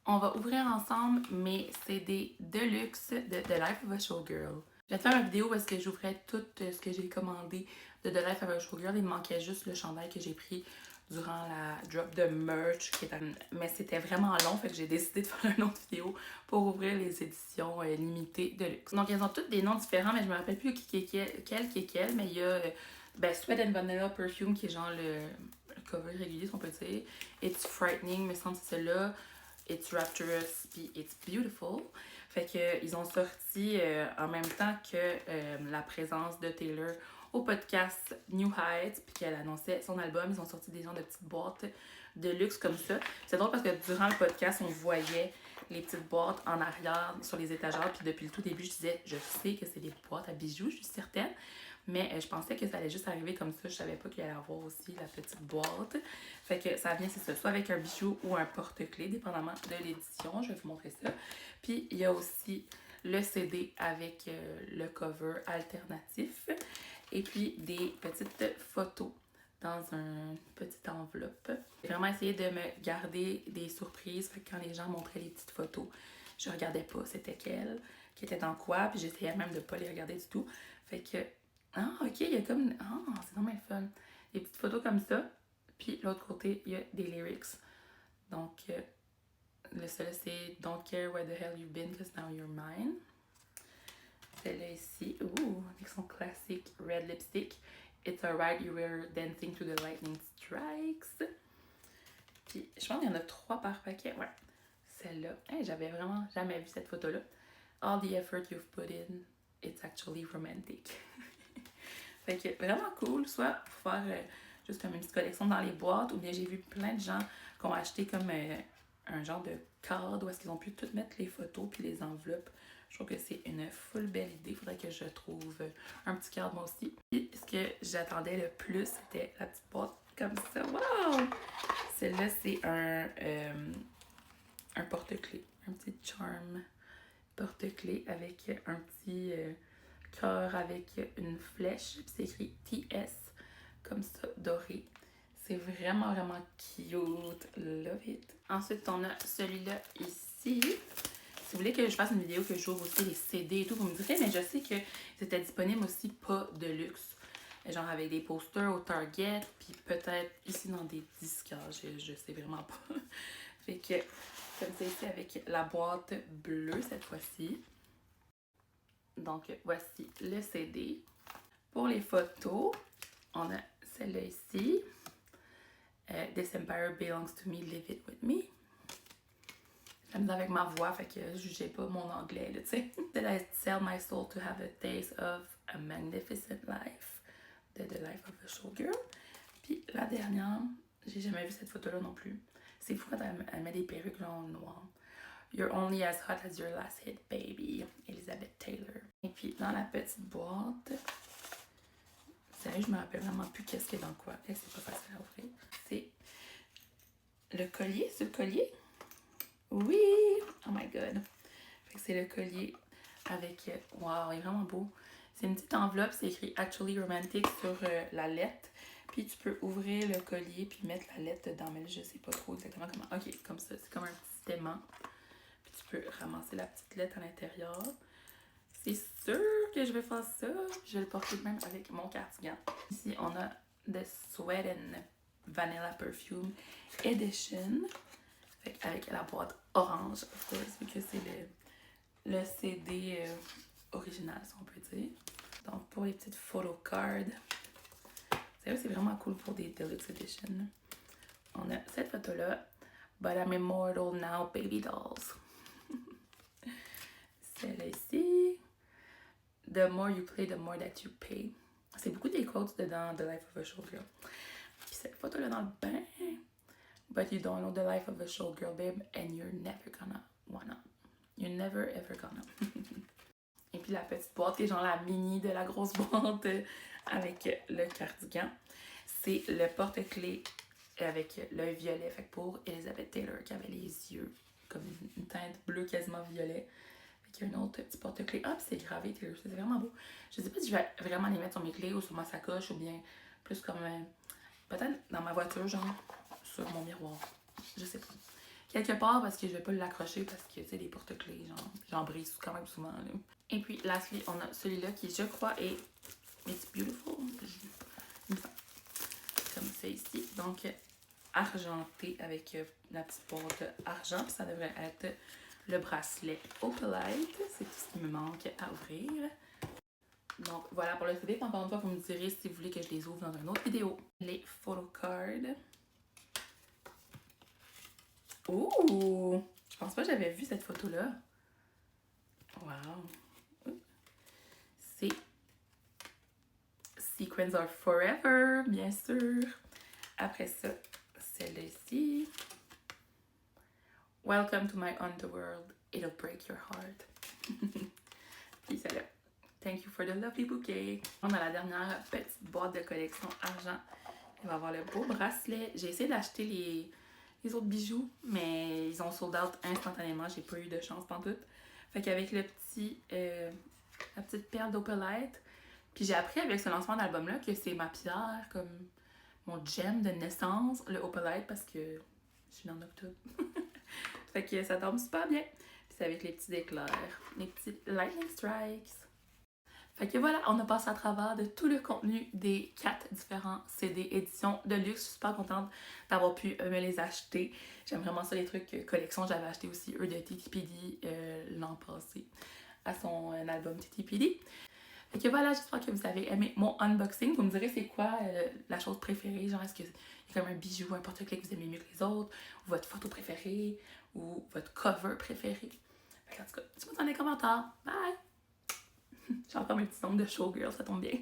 On va ouvrir ensemble mes CD Deluxe de The Life of a Showgirl. Je vais te faire une vidéo parce que j'ouvrais tout ce que j'ai commandé de The Life of a Showgirl. Il me manquait juste le chandail que j'ai pris durant la drop de merch. Mais c'était vraiment long, fait que j'ai décidé de faire une autre vidéo pour ouvrir les éditions limitées de luxe. Donc, elles ont toutes des noms différents, mais je me rappelle plus qui est quel. Mais il y a Sweat and Vanilla Perfume qui est genre le cover régulier, si on peut dire. It's Frightening, me semble que c'est celle-là. It's Rapturous, puis It's Beautiful. Fait que ils ont sorti en même temps que la présence de Taylor au podcast New Heights, puis qu'elle annonçait son album. Ils ont sorti des genres de petites boîtes de luxe comme ça. C'est drôle parce que durant le podcast, on voyait les petites boîtes en arrière sur les étagères. Puis depuis le tout début, je disais, je sais que c'est des boîtes à bijoux, je suis certaine. Mais je pensais que ça allait juste arriver comme ça. Je savais pas qu'il allait avoir aussi la petite boîte. Fait que ça vient, c'est ça, soit avec un bijou ou un porte-clés, dépendamment de l'édition. Je vais vous montrer ça. Puis il y a aussi le CD avec le cover alternatif. Et puis des petites photos dans une petite enveloppe. J'ai vraiment essayé de me garder des surprises. Fait que quand les gens montraient les petites photos, je regardais pas c'était quelle, qui était dans quoi. Puis j'essayais même de pas les regarder du tout. Fait que ah, ok, il y a comme. Ah, c'est vraiment fun. Des petites photos comme ça. Puis l'autre côté, il y a des lyrics. Donc, le seul c'est Don't care where the hell you've been, cause now you're mine. Celle-là ici, avec son classique red lipstick. It's alright, you were dancing to the lightning strikes. Puis, je pense qu'il y en a 3 par paquet. Ouais. Celle-là. Hey, j'avais vraiment jamais vu cette photo-là. All the effort you've put in, it's actually romantic. Fait que vraiment cool, soit pour faire juste comme une petite collection dans les boîtes, ou bien j'ai vu plein de gens qui ont acheté comme un genre de cadre où est-ce qu'ils ont pu tout mettre les photos puis les enveloppes. Je trouve que c'est une full belle idée. Il faudrait que je trouve un petit cadre moi aussi. Puis ce que j'attendais le plus, c'était la petite boîte comme ça. Wow! Celle-là, c'est un porte-clés. Un petit charm porte-clés avec un petit cœur avec une flèche. Puis c'est écrit TS comme ça, doré. C'est vraiment, vraiment cute. Love it. Ensuite, on a celui-là ici. Si vous voulez que je fasse une vidéo que j'ouvre aussi les CD et tout, vous me direz, mais je sais que c'était disponible aussi pas de luxe. Genre avec des posters au Target, puis peut-être ici dans des disquages, je sais vraiment pas. Fait que, comme c'est ici avec la boîte bleue cette fois-ci. Donc, voici le CD. Pour les photos, on a celle-là ici. This Empire Belongs to Me, Live It With Me. J'aime avec ma voix, fait que jugez pas mon anglais, là, tu sais. Did I sell my soul to have a taste of a magnificent life? De The Life of a Showgirl. Puis la dernière, j'ai jamais vu cette photo-là non plus. C'est fou quand elle met des perruques genre noires. You're only as hot as your last hit, baby. Elizabeth Taylor. Et puis dans la petite boîte, sérieux, je me rappelle vraiment plus qu'est-ce qu'il y a dans quoi. Et c'est pas facile à ouvrir. C'est le collier, ce collier. Oui! Oh my god. Fait que c'est le collier avec. Wow, il est vraiment beau. C'est une petite enveloppe, c'est écrit Actually Romantic sur la lettre. Puis tu peux ouvrir le collier puis mettre la lettre dedans. Mais là, je sais pas trop exactement comment. Ok, comme ça. C'est comme un petit aimant. Puis tu peux ramasser la petite lettre à l'intérieur. C'est sûr que je vais faire ça. Je vais le porter même avec mon cardigan. Ici, on a The Sweat and Vanilla Perfume Edition. Fait avec la boîte orange, of course, vu que c'est le CD original, si on peut dire. Donc, pour les petites photocards, c'est vraiment cool pour des Deluxe Edition. On a cette photo-là. But I'm immortal now, baby dolls. Celle-là ici. The more you play, the more that you pay. C'est beaucoup des quotes dedans The Life of a Showgirl. Puis cette photo-là dans le bain. But you don't know the life of a showgirl, babe, and you're never gonna wanna. You're never ever gonna. Et puis la petite boîte qui est genre la mini de la grosse boîte avec le cardigan. C'est le porte-clés avec l'œil violet. Fait que pour Elizabeth Taylor qui avait les yeux comme une teinte bleue quasiment violet. Fait qu'il y a un autre petit porte-clés. Ah, puis c'est gravé Taylor. C'est vraiment beau. Je sais pas si je vais vraiment les mettre sur mes clés ou sur ma sacoche ou bien plus comme peut-être dans ma voiture, genre sur mon miroir. Je sais pas. quelque part parce que je vais pas l'accrocher parce que, tu sais, les porte-clés, j'en brise quand même souvent, là. Et puis, lastly, on a celui-là qui, je crois, est It's Beautiful. Comme ça ici. Donc, argenté avec la petite boîte argent. Puis ça devrait être le bracelet Opalite. C'est tout ce qui me manque à ouvrir. Donc, voilà pour le CD. Encore une fois, vous me direz si vous voulez que je les ouvre dans une autre vidéo. Les photocards. Ouh! Je pense pas que j'avais vu cette photo-là. Wow! C'est Sequins Are Forever, bien sûr. Après ça, celle-ci. Welcome to my underworld. It'll break your heart. Puis celle-là. Thank you for the lovely bouquet. On a la dernière petite boîte de collection argent. Il va avoir le beau bracelet. J'ai essayé d'acheter les autres bijoux, mais ils ont sold out instantanément. J'ai pas eu de chance pantoute. Fait qu'avec le petit, la petite perle d'Opalite, puis j'ai appris avec ce lancement d'album-là que c'est ma pierre, comme mon gem de naissance, le Opalite, parce que je suis dans octobre. Fait que ça tombe super bien. Puis c'est avec les petits éclairs, les petits lightning strikes. Fait que voilà, on a passé à travers de tout le contenu des 4 différents CD éditions de luxe. Je suis super contente d'avoir pu me les acheter. J'aime vraiment ça, les trucs collection. J'avais acheté aussi eux de TTPD l'an passé à son album TTPD. Fait que voilà, j'espère que vous avez aimé mon unboxing. Vous me direz c'est quoi la chose préférée. Genre, est-ce qu'il y a comme un bijou, un porte-clés que vous aimez mieux que les autres, ou votre photo préférée, ou votre cover préféré. Fait que, en tout cas, dites-moi dans les commentaires. Bye! J'ai encore mes petits ongles de showgirl, ça tombe bien.